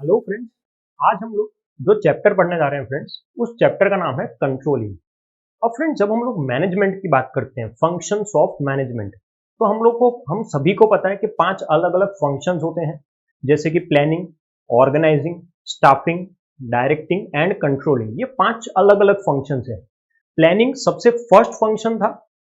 Hello friends. आज हम लोग जो चैप्टर पढ़ने जा रहे हैं फ्रेंड्स, उस चैप्टर का नाम है कंट्रोलिंग। अब फ्रेंड्स, जब हम लोग मैनेजमेंट की बात करते हैं, फंक्शंस ऑफ मैनेजमेंट, तो हम सभी को पता है कि 5 अलग-अलग फंक्शंस होते हैं, जैसे कि planning, organising, staffing, directing and controlling. ये 5 अलग-अलग फंक्शंस हैं। प्लानिंग सबसे फर्स्ट फंक्शन था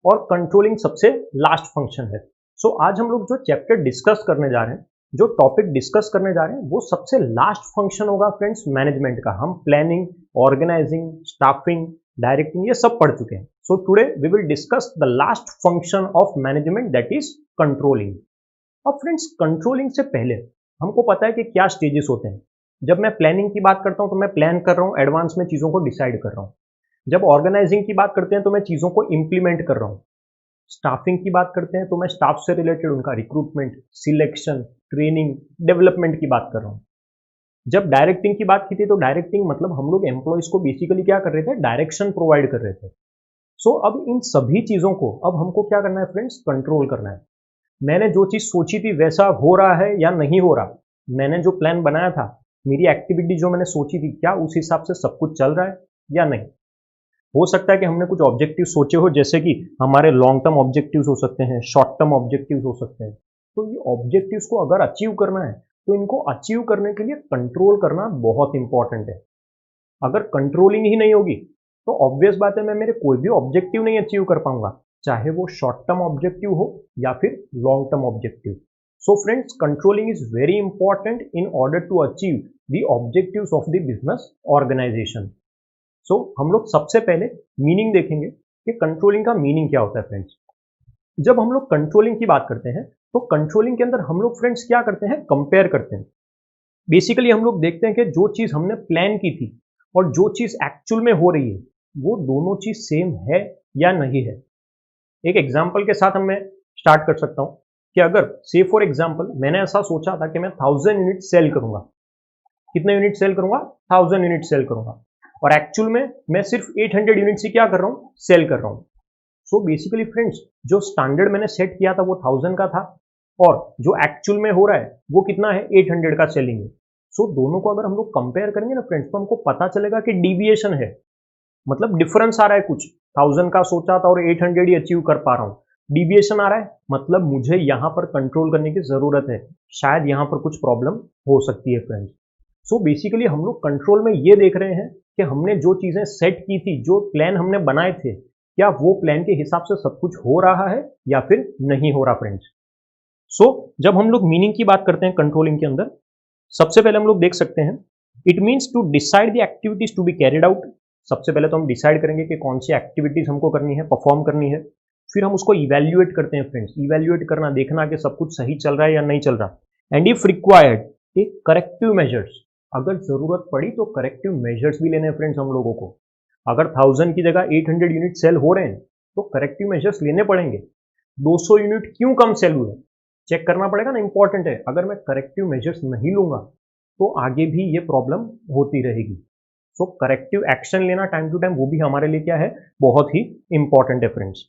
और कंट्रोलिंग सबसे लास्ट फंक्शन है। सो आज हम लोग जो चैप्टर डिस्कस करने जा रहे हैं, जो टॉपिक डिस्कस करने जा रहे हैं, वो सबसे लास्ट फंक्शन होगा फ्रेंड्स मैनेजमेंट का। हम प्लानिंग, ऑर्गेनाइजिंग, स्टाफिंग, डायरेक्टिंग ये सब पढ़ चुके हैं। So today we will discuss the last function of management, that is controlling. अब फ्रेंड्स, कंट्रोलिंग से पहले हमको पता है कि क्या स्टेजेस होते हैं। जब मैं प्लानिंग की बात करता हूं तो मैं प्लान कर रहा हूं, एडवांस में चीजों को डिसाइड कर रहा हूं। जब ऑर्गेनाइजिंग की बात करते हैं तो मैं चीजों को इंप्लीमेंट कर रहा हूं। स्टाफिंग की बात करते हैं तो मैं स्टाफ से रिलेटेड उनका रिक्रूटमेंट, सिलेक्शन, ट्रेनिंग, डेवलपमेंट की बात कर रहा हूँ। जब डायरेक्टिंग की बात की थी तो डायरेक्टिंग मतलब हम लोग एम्प्लॉयज को बेसिकली क्या कर रहे थे, डायरेक्शन प्रोवाइड कर रहे थे। सो अब इन सभी चीजों को अब हमको क्या करना है फ्रेंड्स, कंट्रोल करना है। मैंने जो चीज सोची थी वैसा हो रहा है या नहीं हो रहा, मैंने जो प्लान बनाया था, मेरी एक्टिविटी जो मैंने सोची थी, क्या उस हिसाब से सब कुछ चल रहा है या नहीं। हो सकता है कि हमने कुछ ऑब्जेक्टिव सोचे हो, जैसे कि हमारे लॉन्ग टर्म ऑब्जेक्टिव्स हो सकते हैं, शॉर्ट टर्म ऑब्जेक्टिव्स हो सकते हैं। तो ये ऑब्जेक्टिव्स को अगर अचीव करना है तो इनको अचीव करने के लिए कंट्रोल करना बहुत इंपॉर्टेंट है। अगर कंट्रोलिंग ही नहीं होगी तो ऑब्वियस बात है, मैं मेरे कोई भी ऑब्जेक्टिव नहीं अचीव कर पाऊंगा, चाहे वो शॉर्ट टर्म ऑब्जेक्टिव हो या फिर long term objective. So friends, controlling is very important in order to achieve the objectives of the business organisation. So हम लोग सबसे पहले मीनिंग देखेंगे कि कंट्रोलिंग का मीनिंग क्या होता है फ्रेंड्स। जब हम लोग कंट्रोलिंग की बात करते हैं तो कंट्रोलिंग के अंदर हम लोग फ्रेंड्स क्या करते हैं, कंपेयर करते हैं। बेसिकली हम लोग देखते हैं कि जो चीज हमने प्लान की थी और जो चीज एक्चुअल में हो रही है, वो दोनों चीज सेम है या नहीं है। एक एग्जाम्पल के साथ मैं स्टार्ट कर सकता हूं कि अगर से फॉर एग्जाम्पल मैंने ऐसा सोचा था कि मैं 1000 यूनिट सेल करूंगा। कितने यूनिट सेल करूंगा, 1000 यूनिट सेल करूंगा, और एक्चुअल में मैं सिर्फ 800 यूनिट से क्या कर रहा हूं, सेल कर रहा हूं। सो बेसिकली फ्रेंड्स, जो स्टैंडर्ड मैंने सेट किया था वो 1000 का था, और जो एक्चुअल में हो रहा है वो कितना है, 800 का सेलिंग है। सो दोनों को अगर हम लोग कंपेयर करेंगे ना फ्रेंड्स, तो हमको पता चलेगा कि डिविएशन है, मतलब डिफरेंस आ रहा है कुछ। 1000 का सोचा था और 800 ही अचीव कर पा रहा हूं, डिविएशन आ रहा है, मतलब मुझे यहां पर कंट्रोल करने की जरूरत है, शायद यहां पर कुछ प्रॉब्लम हो सकती है फ्रेंड्स। सो बेसिकली हम लोग कंट्रोल में ये देख रहे हैं कि हमने जो चीजें सेट की थी, जो प्लान हमने बनाए थे, क्या वो प्लान के हिसाब से सब कुछ हो रहा है या फिर नहीं हो रहा फ्रेंड्स। सो जब हम लोग मीनिंग की बात करते हैं कंट्रोलिंग के अंदर, सबसे पहले हम लोग देख सकते हैं, it means to decide the activities to be carried out. सबसे पहले तो हम डिसाइड करेंगे कि कौन सी एक्टिविटीज हमको करनी है, परफॉर्म करनी है। फिर हम उसको इवेल्युएट करते हैं फ्रेंड्स। इवेल्युएट करना, देखना कि सब कुछ सही चल रहा है या नहीं चल रहा। And if required, take corrective measures. अगर जरूरत पड़ी तो करेक्टिव मेजर्स भी लेने हैं फ्रेंड्स हम लोगों को। अगर 1000 की जगह 800 यूनिट सेल हो रहे हैं तो करेक्टिव मेजर्स लेने पड़ेंगे। 200 यूनिट क्यों कम सेल हुए, चेक करना पड़ेगा ना, इंपॉर्टेंट है। अगर मैं करेक्टिव मेजर्स नहीं लूंगा तो आगे भी ये प्रॉब्लम होती रहेगी। सो करेक्टिव एक्शन लेना टाइम टू टाइम, वो भी हमारे लिए क्या है, बहुत ही इंपॉर्टेंट है फ्रेंड्स।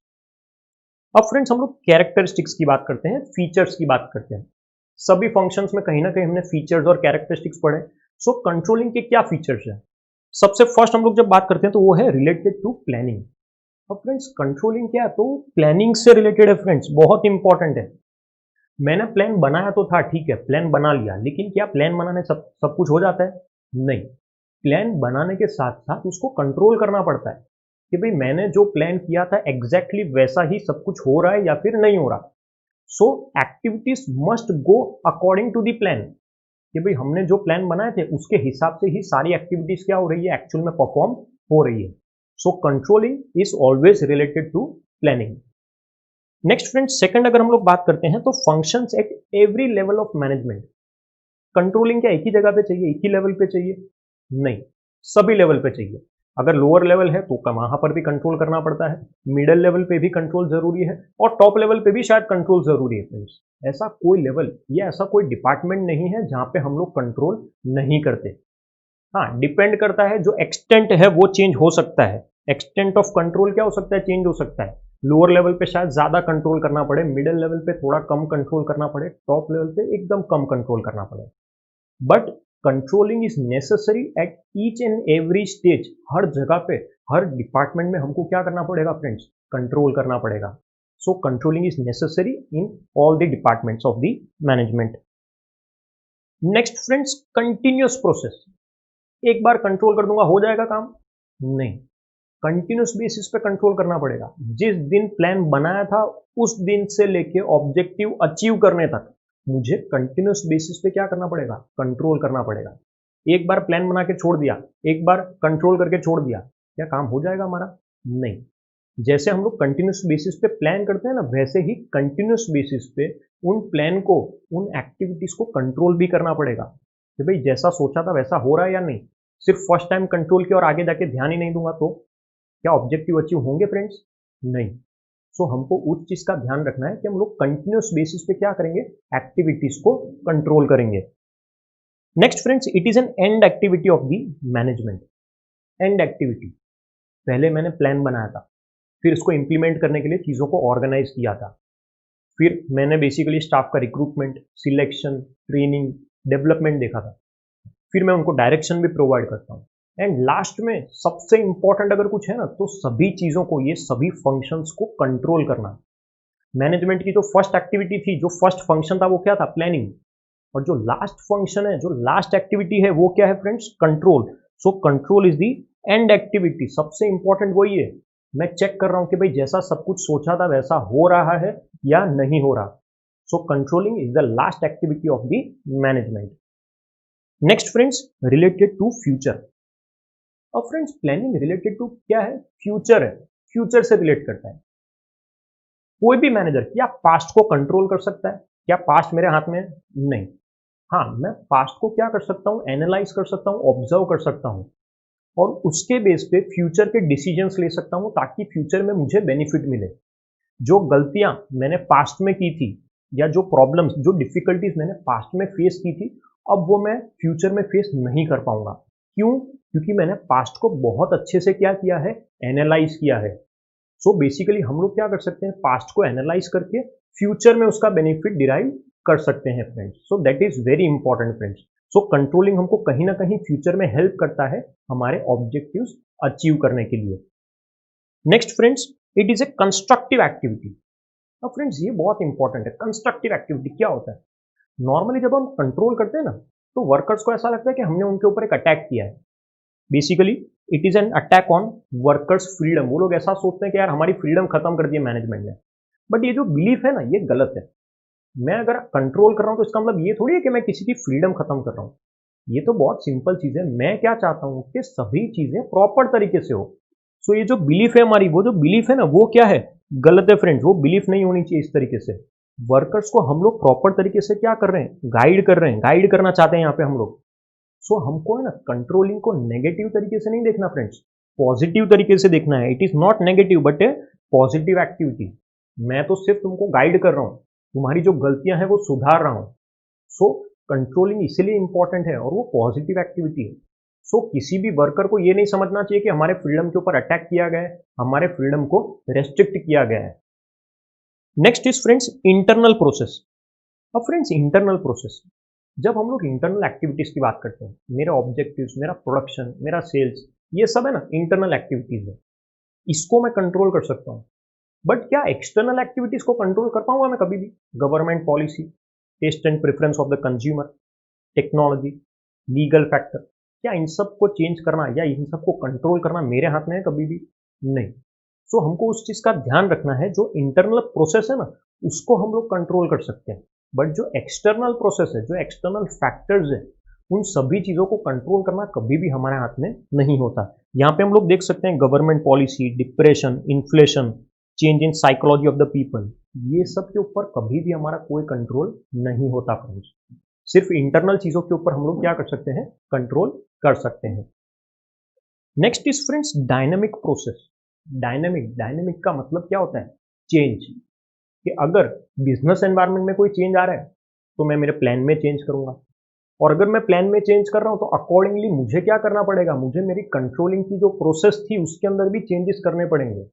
अब फ्रेंड्स, हम लोग कैरेक्टरिस्टिक्स की बात करते हैं, फीचर्स की बात करते हैं। सभी फंक्शंस में कहीं ना कहीं हमने फीचर्स और कैरेक्टरिस्टिक्स पढ़े। सो कंट्रोलिंग के क्या फीचर्स हैं, सबसे फर्स्ट हम लोग जब बात करते हैं तो वो है रिलेटेड टू प्लानिंग। अब फ्रेंड्स, कंट्रोलिंग क्या है, तो प्लानिंग से रिलेटेड है फ्रेंड्स, बहुत इंपॉर्टेंट है। मैंने प्लान बनाया तो था, ठीक है, प्लान बना लिया, लेकिन क्या प्लान बनाने सब कुछ हो जाता है, नहीं। प्लान बनाने के साथ साथ उसको कंट्रोल करना पड़ता है कि भाई मैंने जो प्लान किया था एग्जैक्टली वैसा ही सब कुछ हो रहा है या फिर नहीं हो रहा। So activities must go according to the plan, कि भाई हमने जो प्लान बनाए थे उसके हिसाब से ही सारी एक्टिविटीज क्या हो रही है, एक्चुअल में परफॉर्म हो रही है। So controlling is always related to planning. Next friends, second अगर हम लोग बात करते हैं तो functions at every level of management. Controlling क्या एक ही जगह पे चाहिए, एक ही लेवल पे चाहिए, नहीं, सभी लेवल पे चाहिए। अगर लोअर लेवल है तो वहां पर भी कंट्रोल करना पड़ता है, मिडिल लेवल पे भी कंट्रोल जरूरी है, और टॉप लेवल पे भी शायद कंट्रोल जरूरी है फ्रेंड्स। ऐसा कोई लेवल या ऐसा कोई डिपार्टमेंट नहीं है जहां पे हम लोग कंट्रोल नहीं करते। हाँ, डिपेंड करता है, जो एक्सटेंट है वो चेंज हो सकता है। एक्सटेंट ऑफ कंट्रोल क्या हो सकता है, चेंज हो सकता है। लोअर लेवल पे शायद ज्यादा कंट्रोल करना पड़े, मिडिल लेवल पे थोड़ा कम कंट्रोल करना पड़े, टॉप लेवल पे एकदम कम कंट्रोल करना पड़े। But controlling is necessary at each and every stage. हर जगह पे, हर डिपार्टमेंट में हमको क्या करना पड़ेगा फ्रेंड्स? कंट्रोल करना पड़ेगा। So controlling is necessary in all the departments of the management. Next friends, continuous process. एक बार कंट्रोल कर दूंगा हो जाएगा काम? नहीं, कंटिन्यूस बेसिस पे कंट्रोल करना पड़ेगा। जिस दिन प्लान बनाया था उस दिन से लेके ऑब्जेक्टिव अचीव करने तक मुझे कंटिन्यूस बेसिस पे क्या करना पड़ेगा? कंट्रोल करना पड़ेगा। एक बार प्लान बना के छोड़ दिया, एक बार कंट्रोल करके छोड़ दिया, क्या काम हो जाएगा हमारा? नहीं। जैसे हम लोग कंटिन्यूस बेसिस पे प्लान करते हैं ना, वैसे ही कंटिन्यूस बेसिस पे उन प्लान को, उन एक्टिविटीज को कंट्रोल भी करना पड़ेगा कि भाई जैसा सोचा था वैसा हो रहा है या नहीं। सिर्फ फर्स्ट टाइम कंट्रोल किया और आगे जाके ध्यान ही नहीं दूंगा तो क्या ऑब्जेक्टिव अचीव होंगे फ्रेंड्स? नहीं। सो हमको उस चीज का ध्यान रखना है कि हम लोग कंटिन्यूस बेसिस पे क्या करेंगे? एक्टिविटीज को कंट्रोल करेंगे। Next friends, it is an and activity of the management. And activity, पहले मैंने प्लान बनाया था, फिर इसको इंप्लीमेंट करने के लिए चीजों को ऑर्गेनाइज किया था, फिर मैंने बेसिकली स्टाफ का रिक्रूटमेंट, सिलेक्शन, ट्रेनिंग, डेवलपमेंट देखा था, फिर मैं उनको डायरेक्शन भी प्रोवाइड करता हूँ, एंड लास्ट में सबसे इंपॉर्टेंट अगर कुछ है ना तो सभी चीजों को, ये सभी फंक्शंस को कंट्रोल करना। मैनेजमेंट की जो फर्स्ट एक्टिविटी थी, जो फर्स्ट फंक्शन था वो क्या था? प्लानिंग। और जो लास्ट फंक्शन है, जो लास्ट एक्टिविटी है वो क्या है friends? Control. So control is the and activity. सबसे इंपॉर्टेंट वही है। मैं चेक कर रहा हूं कि भाई जैसा सब कुछ सोचा था वैसा हो रहा है या नहीं हो रहा। So controlling is the last activity of the management. Next friends, related to future. और फ्रेंड्स प्लानिंग रिलेटेड टू क्या है? फ्यूचर है, फ्यूचर से रिलेट करता है। कोई भी मैनेजर क्या पास्ट को कंट्रोल कर सकता है? क्या पास्ट मेरे हाथ में है? नहीं। हाँ, मैं पास्ट को क्या कर सकता हूँ? एनालाइज कर सकता हूँ, ऑब्जर्व कर सकता हूँ और उसके बेस पे फ्यूचर के डिसीजंस ले सकता हूँ ताकि फ्यूचर में मुझे बेनिफिट मिले। जो गलतियां मैंने पास्ट में की थी या जो प्रॉब्लम्स, जो डिफिकल्टीज मैंने पास्ट में फेस की थी, अब वो मैं फ्यूचर में फेस नहीं कर पाऊंगा। क्यों? क्योंकि मैंने पास्ट को बहुत अच्छे से क्या किया है? एनालाइज किया है। सो बेसिकली हम लोग क्या कर सकते हैं? पास्ट को एनालाइज करके फ्यूचर में उसका बेनिफिट डिराइव कर सकते हैं friends. So that is very important friends. So controlling हमको कहीं ना कहीं फ्यूचर में हेल्प करता है हमारे ऑब्जेक्टिव्स अचीव करने के लिए। Next friends, it is a constructive activity. अब फ्रेंड्स ये बहुत इंपॉर्टेंट है। कंस्ट्रक्टिव एक्टिविटी क्या होता है? नॉर्मली जब हम कंट्रोल करते हैं ना तो वर्कर्स को ऐसा लगता है कि हमने उनके ऊपर एक अटैक किया है। Basically it is an attack on workers freedom. वो लोग ऐसा सोचते हैं कि यार हमारी फ्रीडम खत्म कर दी है मैनेजमेंट ने। बट ये जो बिलीफ है ना, ये गलत है। मैं अगर कंट्रोल कर रहा हूं तो इसका मतलब ये थोड़ी है कि मैं किसी की फ्रीडम खत्म कर रहा हूं। ये तो बहुत सिंपल चीज है। मैं क्या चाहता हूं कि सभी चीजें प्रॉपर तरीके से हो। सो ये जो बिलीफ है हमारी, वो जो बिलीफ है ना वो क्या है? गलत है फ्रेंड्स। वो बिलीफ नहीं होनी चाहिए इस तरीके से। वर्कर्स को हम लोग प्रॉपर तरीके से क्या कर रहे हैं? गाइड कर रहे हैं, गाइड करना चाहते हैं यहाँ पे हम लोग। सो हमको है ना कंट्रोलिंग को नेगेटिव तरीके से नहीं देखना फ्रेंड्स, पॉजिटिव तरीके से देखना है। It is not negative but A positive activity. मैं तो सिर्फ तुमको गाइड कर रहा हूँ, तुम्हारी जो गलतियां हैं वो सुधार रहा हूँ। सो कंट्रोलिंग इसलिए इंपॉर्टेंट है और वो पॉजिटिव एक्टिविटी है। सो किसी भी वर्कर को ये नहीं समझना चाहिए कि हमारे फ्रीडम के ऊपर अटैक किया गया है, हमारे फ्रीडम को रेस्ट्रिक्ट किया गया है। Next is friends internal process. अब फ्रेंड्स इंटरनल प्रोसेस, जब हम लोग इंटरनल एक्टिविटीज की बात करते हैं, मेरे ऑब्जेक्टिव्स, मेरा प्रोडक्शन, मेरा सेल्स, ये सब है ना इंटरनल एक्टिविटीज है। इसको मैं कंट्रोल कर सकता हूँ। बट क्या एक्सटर्नल एक्टिविटीज को कंट्रोल कर पाऊंगा मैं कभी भी? Government policy, test and preference of the consumer, technology, legal factor, क्या इन सब को चेंज करना या इन सब को कंट्रोल करना मेरे हाथ में है? कभी भी नहीं। सो हमको उस चीज का ध्यान रखना है, जो इंटरनल प्रोसेस है ना उसको हम लोग कंट्रोल कर सकते हैं। बट जो एक्सटर्नल प्रोसेस है, जो एक्सटर्नल फैक्टर्स है, उन सभी चीजों को कंट्रोल करना कभी भी हमारे हाथ में नहीं होता। यहाँ पे हम लोग देख सकते हैं government policy, depression, inflation, change in psychology of the people, ये सब के ऊपर कभी भी हमारा कोई कंट्रोल नहीं होता फ्रेंड्स। सिर्फ इंटरनल चीजों के ऊपर हम लोग क्या कर सकते हैं? कंट्रोल कर सकते हैं। Next is friends dynamic process. Dynamic का मतलब क्या होता है? चेंज। कि अगर बिजनेस एनवायरनमेंट में कोई चेंज आ रहा है तो मैं मेरे प्लान में चेंज करूंगा, और अगर मैं प्लान में चेंज कर रहा हूं तो अकॉर्डिंगली मुझे क्या करना पड़ेगा? मुझे मेरी कंट्रोलिंग की जो प्रोसेस थी उसके अंदर भी चेंजेस करने पड़ेंगे।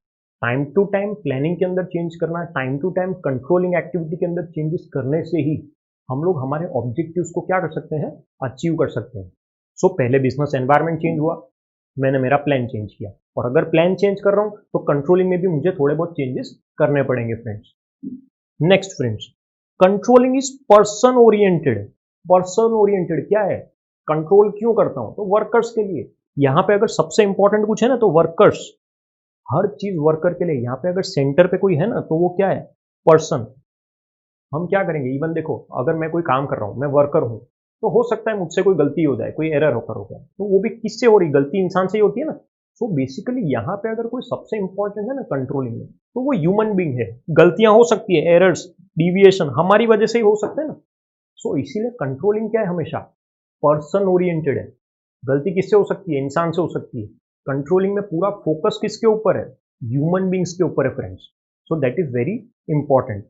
टाइम टू टाइम प्लानिंग के अंदर चेंज करना, time to time controlling activity के अंदर चेंजेस करने से ही हम लोग हमारे ऑब्जेक्टिव्स को क्या कर सकते हैं, अचीव कर सकते हैं। सो पहले बिजनेस एनवायरनमेंट चेंज हुआ, मैंने मेरा प्लान चेंज किया, और अगर प्लान चेंज कर रहा हूँ तो कंट्रोलिंग में भी मुझे थोड़े बहुत चेंजेस करने पड़ेंगे friends. Next friends, controlling is person oriented. Person oriented क्या है, कंट्रोल क्यों करता हूं, तो वर्कर्स के लिए। यहां पे अगर सबसे इंपॉर्टेंट कुछ है ना तो वर्कर्स, हर चीज वर्कर के लिए। यहां पे अगर सेंटर पे कोई है ना तो वो क्या है, पर्सन। हम क्या करेंगे, इवन देखो अगर मैं कोई काम कर रहा हूं, मैं वर्कर हूं, तो हो सकता है मुझसे कोई गलती हो जाए, कोई एरर होकर हो जाए, तो वो भी किससे हो रही, गलती इंसान से ही होती है ना। सो बेसिकली यहाँ पे अगर कोई सबसे इंपॉर्टेंट है ना कंट्रोलिंग में, तो वो ह्यूमन बींग है। गलतियां हो सकती है, एरर्स, डिविएशन हमारी वजह से ही हो सकते हैं ना। सो इसीलिए कंट्रोलिंग क्या है, हमेशा पर्सन ओरिएंटेड है। गलती किससे हो सकती है, इंसान से हो सकती है। कंट्रोलिंग में पूरा फोकस किसके ऊपर है, ह्यूमन बींग्स के ऊपर है friends. So that is very important.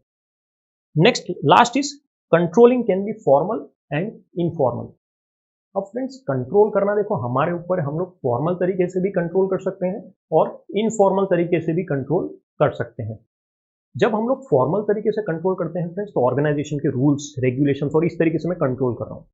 Next last is controlling can be formal and informal. अब फ्रेंड्स कंट्रोल करना देखो हमारे ऊपर, हम लोग फॉर्मल तरीके से भी कंट्रोल कर सकते हैं और इनफॉर्मल तरीके से भी कंट्रोल कर सकते हैं। जब हम लोग फॉर्मल तरीके से कंट्रोल करते हैं फ्रेंड्स, तो ऑर्गेनाइजेशन के रूल्स रेगुलेशंस और इस तरीके से मैं कंट्रोल कर रहा हूँ।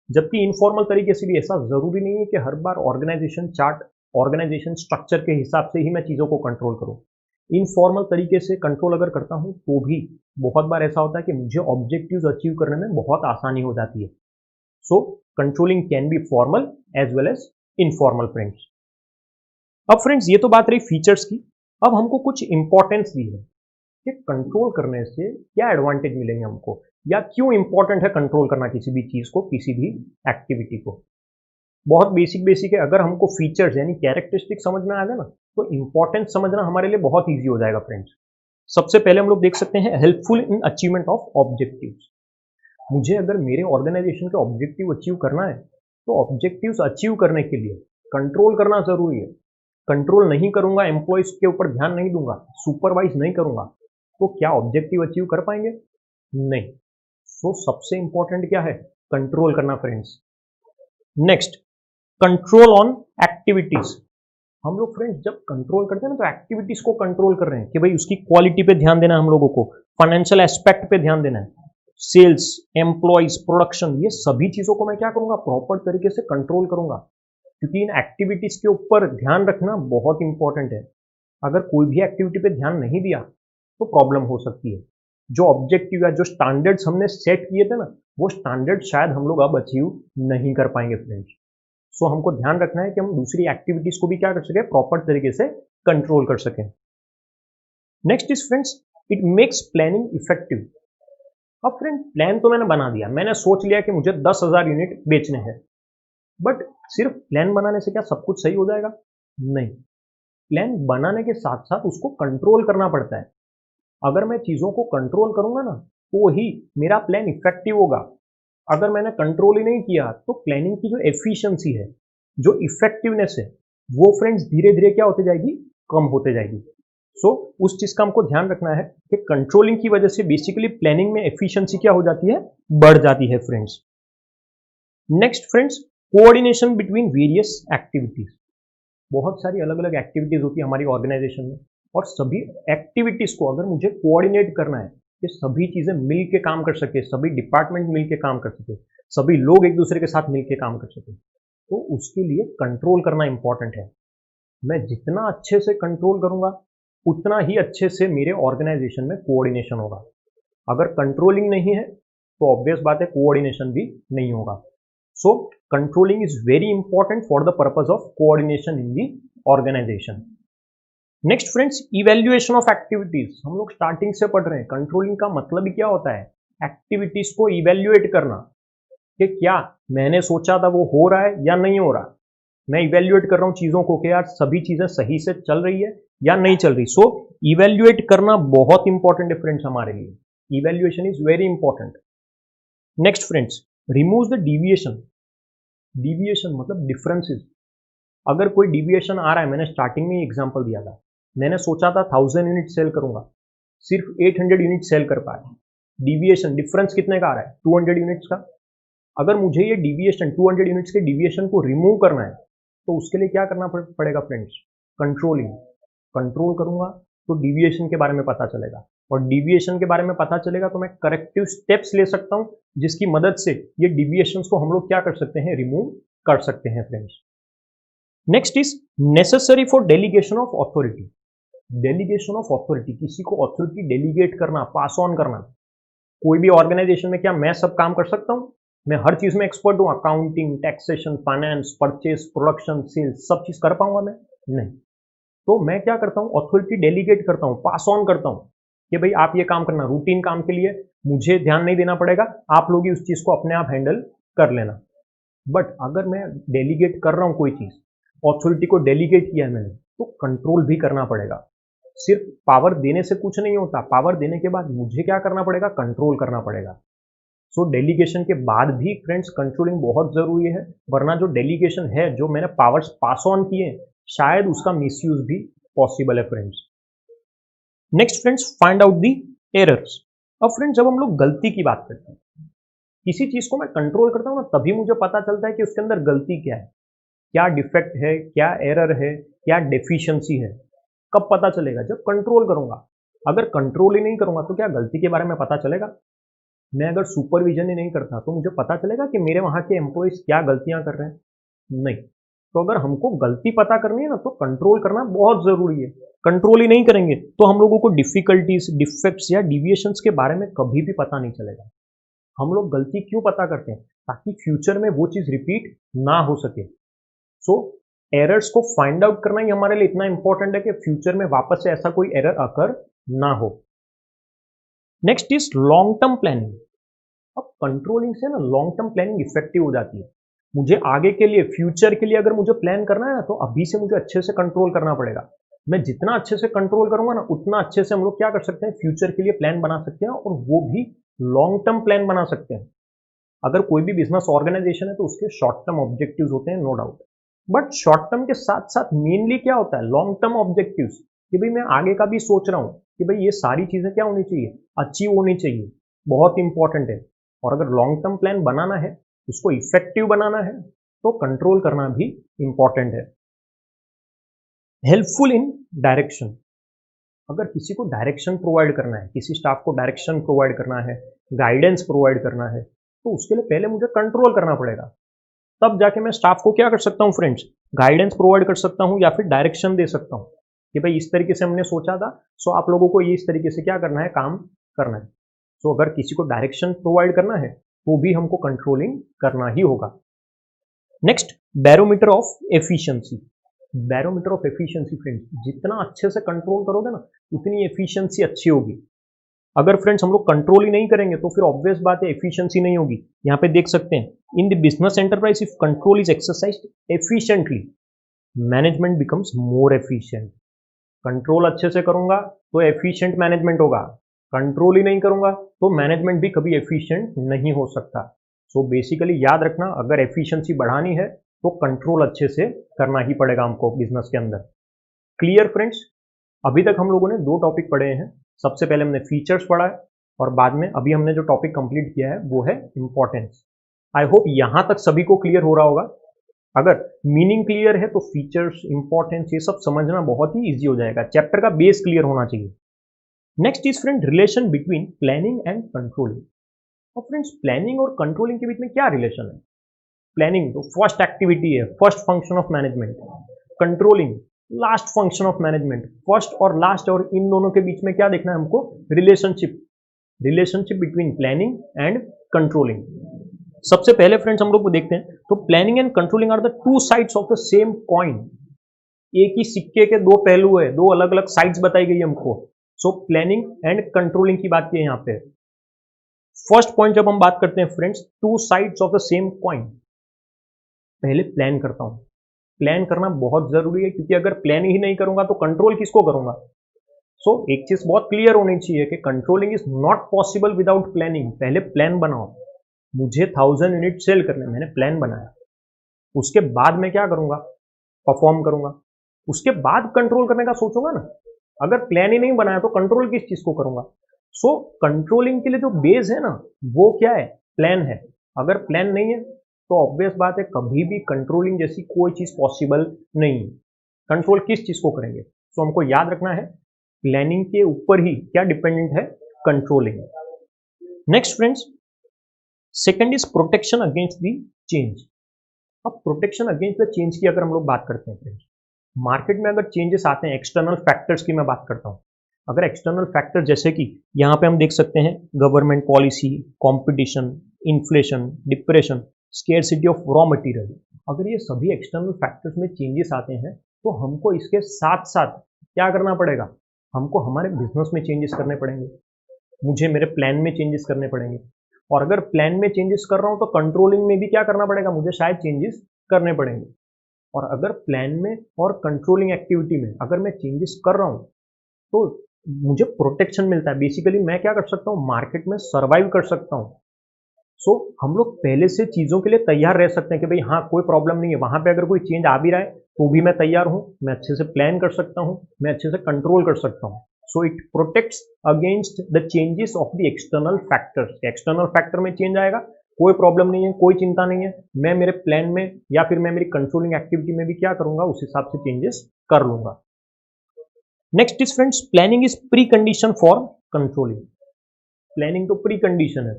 जबकि इनफॉर्मल तरीके से भी ऐसा जरूरी नहीं है कि हर बार ऑर्गेनाइजेशन चार्ट, ऑर्गेनाइजेशन स्ट्रक्चर के हिसाब से ही मैं चीजों को कंट्रोल करूँ। इनफॉर्मल तरीके से कंट्रोल अगर करता हूँ तो भी बहुत बार ऐसा होता है कि मुझे ऑब्जेक्टिव्स अचीव करने में बहुत आसानी हो जाती है। So controlling can be formal as well as informal friends. अब फ्रेंड्स ये तो बात रही फीचर्स की, अब हमको कुछ इंपॉर्टेंस भी है कि कंट्रोल करने से क्या एडवांटेज मिलेंगे हमको, या क्यों इंपॉर्टेंट है कंट्रोल करना किसी भी चीज को, किसी भी एक्टिविटी को। बहुत बेसिक बेसिक है, अगर हमको फीचर्स यानी कैरेक्टरिस्टिक समझ में आ गया ना, तो इंपॉर्टेंस समझना हमारे लिए बहुत ईजी हो जाएगा फ्रेंड्स। सबसे पहले हम लोग देख सकते हैं helpful in achievement of objectives. मुझे अगर मेरे ऑर्गेनाइजेशन का ऑब्जेक्टिव अचीव करना है, तो ऑब्जेक्टिव्स अचीव करने के लिए कंट्रोल करना जरूरी है। कंट्रोल नहीं करूंगा, एम्प्लॉयज के ऊपर ध्यान नहीं दूंगा, सुपरवाइज नहीं करूंगा, तो क्या ऑब्जेक्टिव अचीव कर पाएंगे, नहीं। सो सबसे इंपॉर्टेंट क्या है, कंट्रोल करना friends. Next, control on activities. हम लोग फ्रेंड्स जब कंट्रोल करते हैं ना, तो एक्टिविटीज को कंट्रोल कर रहे हैं कि भाई उसकी क्वालिटी पे ध्यान देना है, हम लोगों को फाइनेंशियल एस्पेक्ट पे ध्यान देना है, सेल्स, एम्प्लॉयज, प्रोडक्शन, ये सभी चीजों को मैं क्या करूंगा, प्रॉपर तरीके से कंट्रोल करूंगा। क्योंकि इन एक्टिविटीज के ऊपर ध्यान रखना बहुत इंपॉर्टेंट है। अगर कोई भी एक्टिविटी पे ध्यान नहीं दिया तो प्रॉब्लम हो सकती है। जो ऑब्जेक्टिव या जो स्टैंडर्ड्स हमने सेट किए थे ना, वो स्टैंडर्ड शायद हम लोग अब अचीव नहीं कर पाएंगे फ्रेंड्स। सो हमको ध्यान रखना है कि हम दूसरी एक्टिविटीज को भी क्या कर सके, प्रॉपर तरीके से कंट्रोल कर सकें। Next is friends, it makes planning effective. अब फ्रेंड प्लान तो मैंने बना दिया, मैंने सोच लिया कि मुझे 10,000 यूनिट बेचने हैं, बट सिर्फ प्लान बनाने से क्या सब कुछ सही हो जाएगा, नहीं। प्लान बनाने के साथ साथ उसको कंट्रोल करना पड़ता है। अगर मैं चीजों को कंट्रोल करूंगा ना, तो ही मेरा प्लान इफेक्टिव होगा। अगर मैंने कंट्रोल ही नहीं किया तो प्लानिंग की जो एफिशिएंसी है, जो इफेक्टिवनेस है, वो फ्रेंड्स धीरे धीरे क्या होते जाएगी, कम होते जाएगी। सो उस चीज का हमको ध्यान रखना है कि कंट्रोलिंग की वजह से बेसिकली प्लानिंग में एफिशिएंसी क्या हो जाती है, बढ़ जाती है friends. Next friends, coordination between various activities. बहुत सारी अलग अलग एक्टिविटीज होती है हमारी ऑर्गेनाइजेशन में, और सभी एक्टिविटीज को अगर मुझे कोऑर्डिनेट करना है कि सभी चीजें मिल के काम कर सके, सभी डिपार्टमेंट मिल के काम कर सके, सभी लोग एक दूसरे के साथ मिल के काम कर सके, तो उसके लिए कंट्रोल करना इंपॉर्टेंट है। मैं जितना अच्छे से कंट्रोल करूंगा, उतना ही अच्छे से मेरे ऑर्गेनाइजेशन में कोऑर्डिनेशन होगा। अगर कंट्रोलिंग नहीं है तो ऑब्वियस बात है कोऑर्डिनेशन भी नहीं होगा। So controlling is very important for the purpose of coordination in the organisation. Next friends, evaluation of activities. हम लोग स्टार्टिंग से पढ़ रहे हैं, कंट्रोलिंग का मतलब ही क्या होता है, एक्टिविटीज को इवेल्युएट करना, कि क्या मैंने सोचा था वो हो रहा है या नहीं हो रहा। मैं इवेल्युएट कर रहा हूं चीजों को कि यार सभी चीजें सही से चल रही है या नहीं चल रही। सो इवेल्युएट करना बहुत इंपॉर्टेंट है फ्रेंड्स हमारे लिए। Evaluation is very important. Next friends, remove the deviation. Deviation मतलब डिफरेंसेस। अगर कोई डिविएशन आ रहा है, मैंने स्टार्टिंग में एग्जांपल दिया था, मैंने सोचा था 1000 यूनिट सेल करूंगा, सिर्फ 800 यूनिट सेल कर पाया। डिविएशन डिफरेंस कितने का आ रहा है, 200 यूनिट्स का। अगर मुझे ये डिविएशन 200 यूनिट्स के डिविएशन को रिमूव करना है, तो उसके लिए क्या करना पड़ेगा फ्रेंड्स, कंट्रोलिंग। कंट्रोल करूंगा तो डिविएशन के बारे में पता चलेगा। और डिविएशन के बारे में पता चलेगा तो मैं करेक्टिव स्टेप्स ले सकता हूं, जिसकी मदद से ये डिविएशंस को हम लोग क्या कर सकते हैं, रिमूव कर सकते हैं friends. Next is necessary for delegation of authority. Delegation of authority, किसी को अथॉरिटी डेलीगेट करना, पास ऑन करना। कोई भी ऑर्गेनाइजेशन में क्या मैं सब काम कर सकता हूं? मैं हर चीज में एक्सपर्ट हूं? Accounting, taxation, finance, purchase, production, sales, सब चीज कर पाऊंगा मैं? नहीं। तो मैं क्या करता हूं, अथॉरिटी डेलीगेट करता हूं, पास ऑन करता हूं कि भाई आप ये काम करना, रूटीन काम के लिए मुझे ध्यान नहीं देना पड़ेगा, आप लोग ही उस चीज को अपने आप हैंडल कर लेना। बट अगर मैं डेलीगेट कर रहा हूं कोई चीज, अथॉरिटी को डेलीगेट किया है मैंने, तो कंट्रोल भी करना पड़ेगा। सिर्फ पावर देने से कुछ नहीं होता, पावर देने के बाद मुझे क्या करना पड़ेगा, कंट्रोल करना पड़ेगा। सो डेलीगेशन के बाद भी फ्रेंड्स कंट्रोलिंग बहुत जरूरी है, वरना जो डेलीगेशन है, जो मैंने पावर्स पास ऑन किए, शायद उसका मिसयूज भी पॉसिबल है friends. Next friends, find out the errors. अब फ्रेंड्स जब हम लोग गलती की बात करते हैं, किसी चीज को मैं कंट्रोल करता हूं ना, तभी मुझे पता चलता है कि उसके अंदर गलती क्या है, क्या डिफेक्ट है, क्या एरर है, क्या डेफिशिएंसी है। कब पता चलेगा, जब कंट्रोल करूंगा। अगर कंट्रोल ही नहीं करूंगा तो क्या गलती के बारे में पता चलेगा? मैं अगर सुपरविजन ही नहीं करता तो मुझे पता चलेगा कि मेरे वहां के एम्प्लॉइज क्या गलतियां कर रहे हैं? नहीं। तो अगर हमको गलती पता करनी है ना, तो कंट्रोल करना बहुत जरूरी है। कंट्रोल ही नहीं करेंगे तो हम लोगों को डिफिकल्टीज, डिफेक्ट्स या डिविएशंस के बारे में कभी भी पता नहीं चलेगा। हम लोग गलती क्यों पता करते हैं? ताकि फ्यूचर में वो चीज रिपीट ना हो सके। सो एरर्स को फाइंड आउट करना ही हमारे लिए इतना इंपॉर्टेंट है कि फ्यूचर में वापस से ऐसा कोई एरर अकर ना हो। Next is long term planning. अब कंट्रोलिंग से ना लॉन्ग टर्म प्लानिंग इफेक्टिव हो जाती है। मुझे आगे के लिए, फ्यूचर के लिए अगर मुझे प्लान करना है ना, तो अभी से मुझे अच्छे से कंट्रोल करना पड़ेगा। मैं जितना अच्छे से कंट्रोल करूंगा ना, उतना अच्छे से हम लोग क्या कर सकते हैं, फ्यूचर के लिए प्लान बना सकते हैं, और वो भी लॉन्ग टर्म प्लान बना सकते हैं। अगर कोई भी बिजनेस ऑर्गेनाइजेशन है तो उसके शॉर्ट टर्म ऑब्जेक्टिव्स होते हैं, no doubt. But short term के साथ साथ मेनली क्या होता है, लॉन्ग टर्म ऑब्जेक्टिव्स, कि भाई मैं आगे का भी सोच रहा हूं कि भाई ये सारी चीजें क्या होनी चाहिए, अचीव होनी चाहिए, बहुत इंपॉर्टेंट है। और अगर लॉन्ग टर्म प्लान बनाना है, उसको इफेक्टिव बनाना है, तो कंट्रोल करना भी इंपॉर्टेंट है। Helpful in direction. अगर किसी को डायरेक्शन प्रोवाइड करना है, किसी स्टाफ को डायरेक्शन प्रोवाइड करना है, गाइडेंस प्रोवाइड करना है, तो उसके लिए पहले मुझे कंट्रोल करना पड़ेगा। तब जाके मैं स्टाफ को क्या कर सकता हूँ फ्रेंड्स, गाइडेंस प्रोवाइड कर सकता हूँ या फिर डायरेक्शन दे सकता हूँ कि भाई इस तरीके से हमने सोचा था, सो आप लोगों को ये इस तरीके से क्या करना है, काम करना है। सो अगर किसी को डायरेक्शन प्रोवाइड करना है तो भी हमको कंट्रोलिंग करना ही होगा। Next, barometer of efficiency. Barometer of efficiency friends, जितना अच्छे से कंट्रोल करोगे ना, उतनी एफिशिएंसी अच्छी होगी। अगर फ्रेंड्स हम लोग कंट्रोल ही नहीं करेंगे तो फिर ऑब्वियस बात है एफिशिएंसी नहीं होगी। यहाँ पे देख सकते हैं, in the business enterprise if control is exercised efficiently, management becomes more efficient. Control अच्छे से करूंगा तो एफिशिएंट मैनेजमेंट होगा, कंट्रोल ही नहीं करूंगा तो मैनेजमेंट भी कभी एफिशिएंट नहीं हो सकता। सो बेसिकली याद रखना, अगर एफिशिएंसी बढ़ानी है तो कंट्रोल अच्छे से करना ही पड़ेगा हमको बिजनेस के अंदर। Clear friends? अभी तक हम लोगों ने दो टॉपिक पढ़े हैं। सबसे पहले हमने फीचर्स पढ़ा है, और बाद में अभी हमने जो टॉपिक कंप्लीट किया है वो है इंपॉर्टेंस। आई होप यहां तक सभी को क्लियर हो रहा होगा। अगर मीनिंग क्लियर है तो फीचर्स, इंपॉर्टेंस, ये सब समझना बहुत ही ईजी हो जाएगा। चैप्टर का बेस क्लियर होना चाहिए। Next is friend, relation between planning and controlling. और फ्रेंड्स प्लानिंग और कंट्रोलिंग के बीच में क्या रिलेशन है? प्लानिंग तो फर्स्ट एक्टिविटी है, first function of management. Controlling last function of management. First और लास्ट, और इन दोनों के बीच में क्या देखना है हमको, relationship. Relationship between planning and controlling. सबसे पहले फ्रेंड्स हम लोग को देखते हैं, तो planning and controlling are the two sides of the same coin. एक ही सिक्के के दो पहलू है, दो अलग अलग साइड्स बताई गई हमको। सो प्लानिंग एंड कंट्रोलिंग की बात की है यहाँ पे। फर्स्ट पॉइंट जब हम बात करते हैं friends, to sides of the same coin. पहले प्लान करता हूं। प्लान करना बहुत जरूरी है, क्योंकि अगर प्लान ही नहीं करूंगा तो कंट्रोल किसको करूंगा? सो एक चीज बहुत क्लियर होनी चाहिए कि controlling is not possible without planning. पहले प्लान बनाओ। मुझे 1000 यूनिट सेल करने, मैंने प्लान बनाया, उसके बाद मैं क्या करूंगा, परफॉर्म करूंगा, उसके बाद कंट्रोल करने का सोचूंगा ना। अगर प्लान ही नहीं बनाया तो कंट्रोल किस चीज को करूंगा? सो कंट्रोलिंग के लिए जो बेस है ना, वो क्या है, प्लान है। अगर प्लान नहीं है तो ऑब्वियस बात है कभी भी कंट्रोलिंग जैसी कोई चीज पॉसिबल नहीं है। कंट्रोल किस चीज को करेंगे? सो हमको याद रखना है, प्लानिंग के ऊपर ही क्या डिपेंडेंट है, controlling. Next friends, second is protection against the change. अब प्रोटेक्शन अगेंस्ट द चेंज की अगर हम लोग बात करते हैं फ्रेंड्स, मार्केट में अगर चेंजेस आते हैं, एक्सटर्नल फैक्टर्स की मैं बात करता हूँ, अगर एक्सटर्नल फैक्टर जैसे कि यहाँ पे हम देख सकते हैं government policy, competition, inflation, depression, scarcity of raw material, अगर ये सभी एक्सटर्नल फैक्टर्स में चेंजेस आते हैं तो हमको इसके साथ साथ क्या करना पड़ेगा, हमको हमारे बिजनेस में चेंजेस करने पड़ेंगे, मुझे मेरे प्लान में चेंजेस करने पड़ेंगे। और अगर प्लान में चेंजेस कर रहा हूँ तो कंट्रोलिंग में भी क्या करना पड़ेगा, मुझे शायद चेंजेस करने पड़ेंगे। और अगर प्लान में और कंट्रोलिंग एक्टिविटी में अगर मैं चेंजेस कर रहा हूँ तो मुझे प्रोटेक्शन मिलता है। बेसिकली मैं क्या कर सकता हूँ, मार्केट में सर्वाइव कर सकता हूँ। सो हम लोग पहले से चीज़ों के लिए तैयार रह सकते हैं कि भाई हाँ कोई प्रॉब्लम नहीं है, वहाँ पे अगर कोई चेंज आ भी रहा है तो भी मैं तैयार हूँ, मैं अच्छे से प्लान कर सकता हूँ, मैं अच्छे से कंट्रोल कर सकता हूँ। So it protects against the changes of the external factors. External factor में चेंज आएगा, कोई प्रॉब्लम नहीं है, कोई चिंता नहीं है, मैं मेरे प्लान में या फिर मैं मेरी कंट्रोलिंग एक्टिविटी में भी क्या करूंगा, उस हिसाब से चेंजेस कर लूंगा। Next is friends, planning is pre condition for controlling. Planning तो प्री कंडीशन है,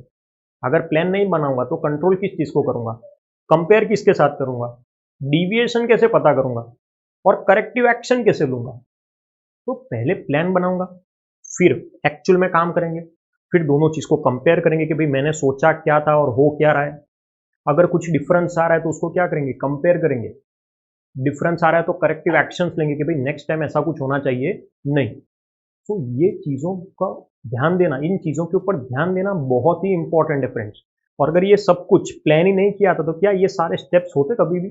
अगर प्लान नहीं बनाऊंगा तो कंट्रोल किस चीज को करूंगा, कंपेयर किसके साथ करूंगा, डिविएशन कैसे पता करूंगा और करेक्टिव एक्शन कैसे लूंगा। तो पहले प्लान बनाऊंगा, फिर एक्चुअल में काम करेंगे, फिर दोनों चीज को कंपेयर करेंगे कि भाई मैंने सोचा क्या था और हो क्या रहा है। अगर कुछ डिफरेंस आ रहा है तो उसको क्या करेंगे, कंपेयर करेंगे। डिफरेंस आ रहा है तो करेक्टिव एक्शंस लेंगे कि भाई नेक्स्ट टाइम ऐसा कुछ होना चाहिए नहीं। तो ये चीज़ों का ध्यान देना, इन चीज़ों के ऊपर ध्यान देना बहुत ही इंपॉर्टेंट है फ्रेंड्स। और अगर ये सब कुछ प्लान ही नहीं किया था तो क्या ये सारे स्टेप्स होते कभी भी,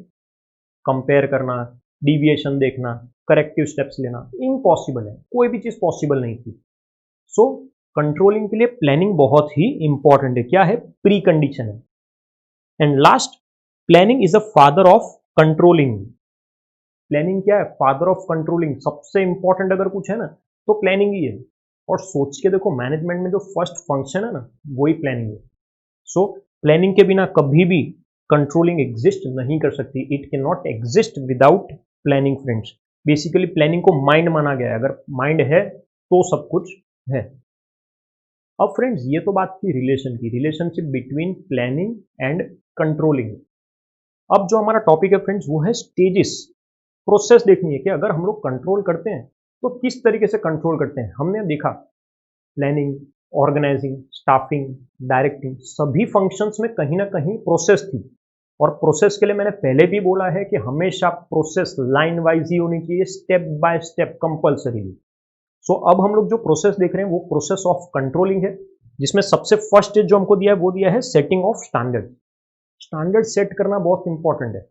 कंपेयर करना, डिविएशन देखना, करेक्टिव स्टेप्स लेना, इम्पॉसिबल है, कोई भी चीज़ पॉसिबल नहीं थी। सो कंट्रोलिंग के लिए प्लानिंग बहुत ही इंपॉर्टेंट है, क्या है, प्री कंडीशन है। And last, planning is a father of controlling. Planning क्या है, फादर ऑफ कंट्रोलिंग। सबसे इंपॉर्टेंट अगर कुछ है ना तो प्लानिंग ही है। और सोच के देखो, मैनेजमेंट में जो फर्स्ट फंक्शन है ना वही प्लानिंग है। सो प्लानिंग के बिना कभी भी कंट्रोलिंग एग्जिस्ट नहीं कर सकती। It can not exist without planning friends. Basically planning को माइंड माना गया है, अगर माइंड है तो सब कुछ है। अब फ्रेंड्स ये तो बात थी रिलेशन की, relationship between planning and controlling. अब जो हमारा टॉपिक है फ्रेंड्स वो है स्टेजेस। प्रोसेस देखनी है कि अगर हम लोग कंट्रोल करते हैं तो किस तरीके से कंट्रोल करते हैं। हमने देखा प्लानिंग, ऑर्गेनाइजिंग, स्टाफिंग, डायरेक्टिंग, सभी फंक्शंस में कहीं ना कहीं प्रोसेस थी। और प्रोसेस के लिए मैंने पहले भी बोला है कि हमेशा प्रोसेस लाइन वाइज ही होनी चाहिए, स्टेप बाय स्टेप कंपल्सरी। सो अब हम लोग जो प्रोसेस देख रहे हैं वो प्रोसेस ऑफ कंट्रोलिंग है, जिसमें सबसे फर्स्ट स्टेज जो हमको दिया है वो दिया है setting of standard. Standard set करना बहुत इंपॉर्टेंट है।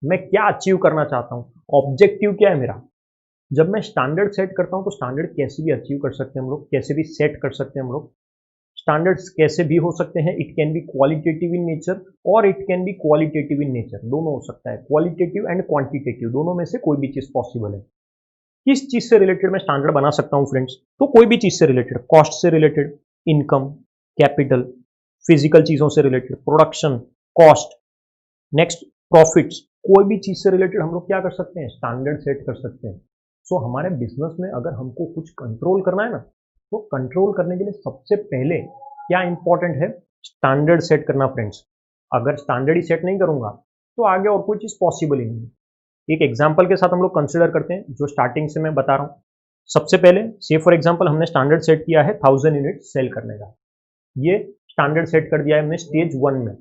मैं क्या अचीव करना चाहता हूँ, ऑब्जेक्टिव क्या है मेरा। जब मैं स्टैंडर्ड सेट करता हूँ तो स्टैंडर्ड कैसे भी अचीव कर सकते हैं हम लोग, कैसे भी सेट कर सकते हैं हम लोग। स्टैंडर्ड्स कैसे भी हो सकते हैं, it can be qualitative in nature और it can be qualitative in nature, दोनों हो सकता है। क्वालिटेटिव एंड क्वांटिटेटिव दोनों में से कोई भी चीज पॉसिबल है। किस चीज से रिलेटेड मैं स्टैंडर्ड बना सकता हूँ फ्रेंड्स, तो कोई भी चीज से रिलेटेड, कॉस्ट से रिलेटेड, इनकम, कैपिटल, फिजिकल चीजों से related, production, cost, next profits, कोई भी चीज से रिलेटेड हम लोग क्या कर सकते हैं, स्टैंडर्ड सेट कर सकते हैं। सो हमारे बिजनेस में अगर हमको कुछ कंट्रोल करना है ना, तो कंट्रोल करने के लिए सबसे पहले क्या इंपॉर्टेंट है, स्टैंडर्ड सेट करना फ्रेंड्स। अगर स्टैंडर्ड ही सेट नहीं करूंगा तो आगे और कोई चीज पॉसिबल ही नहीं। एक एग्जाम्पल के साथ हम लोग कंसिडर करते हैं जो स्टार्टिंग से मैं बता रहा हूँ। सबसे पहले से फॉर एग्जाम्पल हमने स्टैंडर्ड सेट किया है 1000 यूनिट सेल करने का, ये स्टैंडर्ड सेट कर दिया है हमने स्टेज 1 में।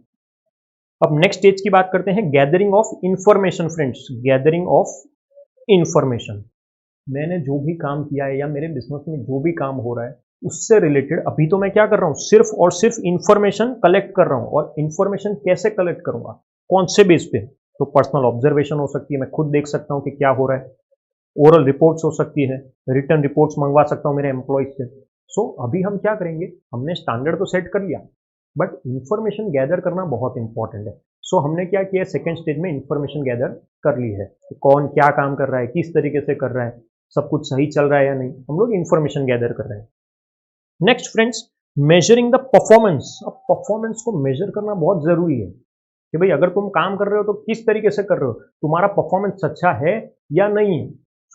अब नेक्स्ट स्टेज की बात करते हैं, gathering of information friends. Gathering of information, मैंने जो भी काम किया है या मेरे बिजनेस में जो भी काम हो रहा है उससे रिलेटेड अभी तो मैं क्या कर रहा हूँ, सिर्फ और सिर्फ इंफॉर्मेशन कलेक्ट कर रहा हूँ। और इंफॉर्मेशन कैसे कलेक्ट करूंगा, कौन से बेस पे, तो पर्सनल ऑब्जर्वेशन हो सकती है, मैं खुद देख सकता हूँ कि क्या हो रहा है। ओरल रिपोर्ट्स हो सकती है, रिटर्न रिपोर्ट्स मंगवा सकता हूँ मेरे एम्प्लॉयज से। सो अभी हम क्या करेंगे, हमने स्टैंडर्ड तो सेट कर लिया बट इंफॉर्मेशन गैदर करना बहुत इंपॉर्टेंट है। सो हमने क्या किया, सेकेंड स्टेज में इंफॉर्मेशन गैदर कर ली है, तो कौन क्या काम कर रहा है, किस तरीके से कर रहा है, सब कुछ सही चल रहा है या नहीं, हम लोग इंफॉर्मेशन गैदर कर रहे हैं। Next friends, measuring the performance. अब परफॉर्मेंस को मेजर करना बहुत जरूरी है कि भाई अगर तुम काम कर रहे हो तो किस तरीके से कर रहे हो, तुम्हारा परफॉर्मेंस अच्छा है या नहीं।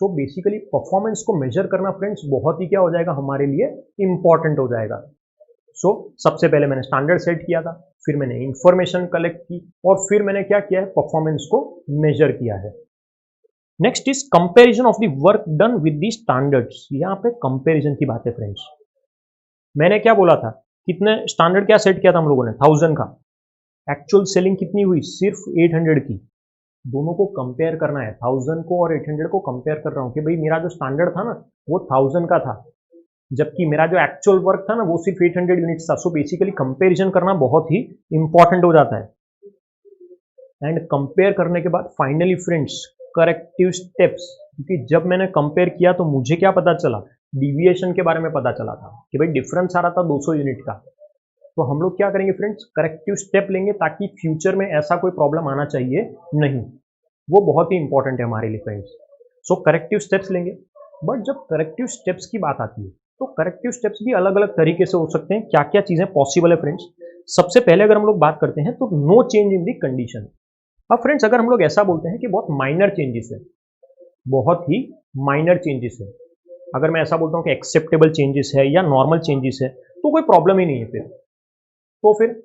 सो बेसिकली परफॉर्मेंस को मेजर करना फ्रेंड्स बहुत ही क्या हो जाएगा हमारे लिए इंपॉर्टेंट हो जाएगा। सो सबसे पहले मैंने स्टैंडर्ड सेट किया था, फिर मैंने इंफॉर्मेशन कलेक्ट की और फिर मैंने क्या किया है परफॉर्मेंस को मेजर किया है। Next is comparison of the work done with the standards. यहाँ पे कंपैरिजन की बात है फ्रेंड्स। मैंने क्या बोला था, कितने स्टैंडर्ड क्या सेट किया था हम लोगों ने 1000 का, एक्चुअल सेलिंग कितनी हुई सिर्फ 800 की। दोनों को कंपेयर करना है, 1000 को और 800 को कंपेयर कर रहा हूँ कि भाई मेरा जो स्टैंडर्ड था ना वो 1000 का था, जबकि मेरा जो एक्चुअल वर्क था ना वो सिर्फ 800 यूनिट्स था। सो बेसिकली कंपेरिजन करना बहुत ही इंपॉर्टेंट हो जाता है। एंड कंपेयर करने के बाद फाइनली फ्रेंड्स करेक्टिव स्टेप्स, क्योंकि जब मैंने कंपेयर किया तो मुझे क्या पता चला, डिविएशन के बारे में पता चला था कि भाई डिफरेंस आ रहा था 200 यूनिट का। तो हम लोग क्या करेंगे फ्रेंड्स, करेक्टिव स्टेप लेंगे ताकि फ्यूचर में ऐसा कोई प्रॉब्लम आना चाहिए नहीं। वो बहुत ही इंपॉर्टेंट है हमारे लिए फ्रेंड्स। सो करेक्टिव स्टेप्स लेंगे। बट जब करेक्टिव स्टेप्स की बात आती है तो करेक्टिव स्टेप्स भी अलग अलग तरीके से हो सकते हैं। क्या क्या चीजें पॉसिबल है फ्रेंड्स, सबसे पहले अगर हम लोग बात करते हैं तो no change in the condition. अब फ्रेंड्स अगर हम लोग ऐसा बोलते हैं कि बहुत माइनर चेंजेस है, बहुत ही माइनर चेंजेस है, अगर मैं ऐसा बोलता हूँ कि एक्सेप्टेबल चेंजेस है या नॉर्मल चेंजेस है तो कोई प्रॉब्लम ही नहीं है फिर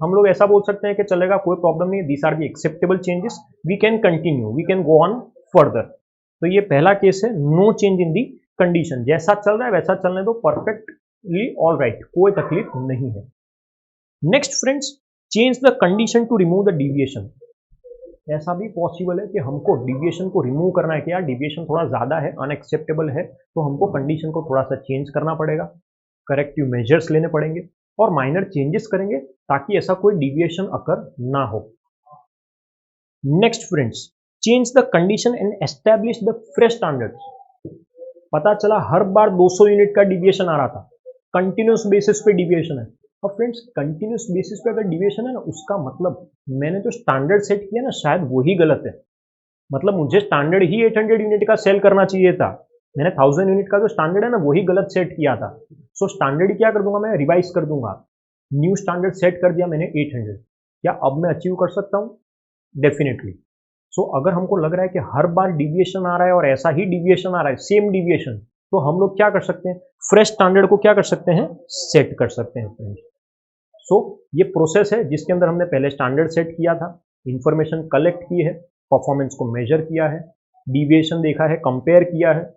हम लोग ऐसा बोल सकते हैं कि चलेगा कोई प्रॉब्लम नहीं है, these are the acceptable changes, we can continue, we can go on further. तो ये पहला केस है, no change in the condition, जैसा चल रहा है वैसा चलने दो, परफेक्टली ऑल राइट, कोई तकलीफ नहीं है। Next friends, change the condition to remove the deviation. ऐसा भी पॉसिबल है कि हमको डिविएशन को रिमूव करना है कि यार डिविएशन थोड़ा ज्यादा है, अनएक्सेप्टेबल है, तो हमको कंडीशन को थोड़ा सा चेंज करना पड़ेगा, करेक्टिव मेजर्स लेने पड़ेंगे और माइनर चेंजेस करेंगे ताकि ऐसा कोई डिविएशन अकर ना हो। Next friends, change the condition and establish the fresh standards. पता चला हर बार 200 यूनिट का डिविएशन आ रहा था, कंटिन्यूस बेसिस पे डिविएशन है। और फ्रेंड्स कंटिन्यूस बेसिस पे अगर डिविएशन है ना, उसका मतलब मैंने जो स्टैंडर्ड सेट किया ना शायद वही गलत है। मतलब मुझे स्टैंडर्ड ही 800 यूनिट का सेल करना चाहिए था, मैंने 1000 यूनिट का जो स्टैंडर्ड है ना वही गलत सेट किया था। सो स्टैंडर्ड क्या कर दूंगा, मैं रिवाइज कर दूंगा, न्यू स्टैंडर्ड सेट कर दिया मैंने 800। क्या अब मैं अचीव कर सकता हूँ? डेफिनेटली। सो अगर हमको लग रहा है कि हर बार डिविएशन आ रहा है और ऐसा ही डिविएशन आ रहा है, सेम डिविएशन, तो हम लोग क्या कर सकते हैं, फ्रेश स्टैंडर्ड को क्या कर सकते हैं, सेट कर सकते हैं फ्रेंड्स। सो ये प्रोसेस है जिसके अंदर हमने पहले स्टैंडर्ड सेट किया था, इंफॉर्मेशन कलेक्ट की है, परफॉर्मेंस को मेजर किया है, डिविएशन देखा है, कंपेयर किया है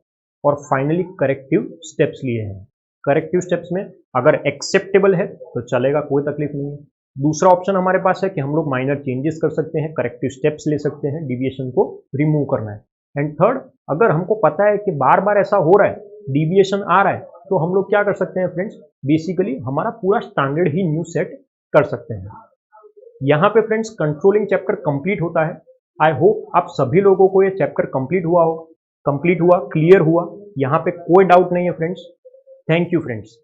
और फाइनली करेक्टिव स्टेप्स लिए हैं। करेक्टिव स्टेप्स में अगर एक्सेप्टेबल है तो चलेगा, कोई तकलीफ नहीं है। दूसरा ऑप्शन हमारे पास है कि हम लोग माइनर चेंजेस कर सकते हैं, करेक्टिव स्टेप्स ले सकते हैं, डिविएशन को रिमूव करना है। एंड थर्ड, अगर हमको पता है कि बार बार ऐसा हो रहा है, डिविएशन आ रहा है, तो हम लोग क्या कर सकते हैं फ्रेंड्स, बेसिकली हमारा पूरा स्टैंडर्ड ही न्यू सेट कर सकते हैं। यहाँ पे फ्रेंड्स कंट्रोलिंग चैप्टर कंप्लीट होता है। आई होप आप सभी लोगों को ये चैप्टर कंप्लीट हुआ, क्लियर हुआ, यहाँ पे कोई डाउट नहीं है फ्रेंड्स। Thank you friends.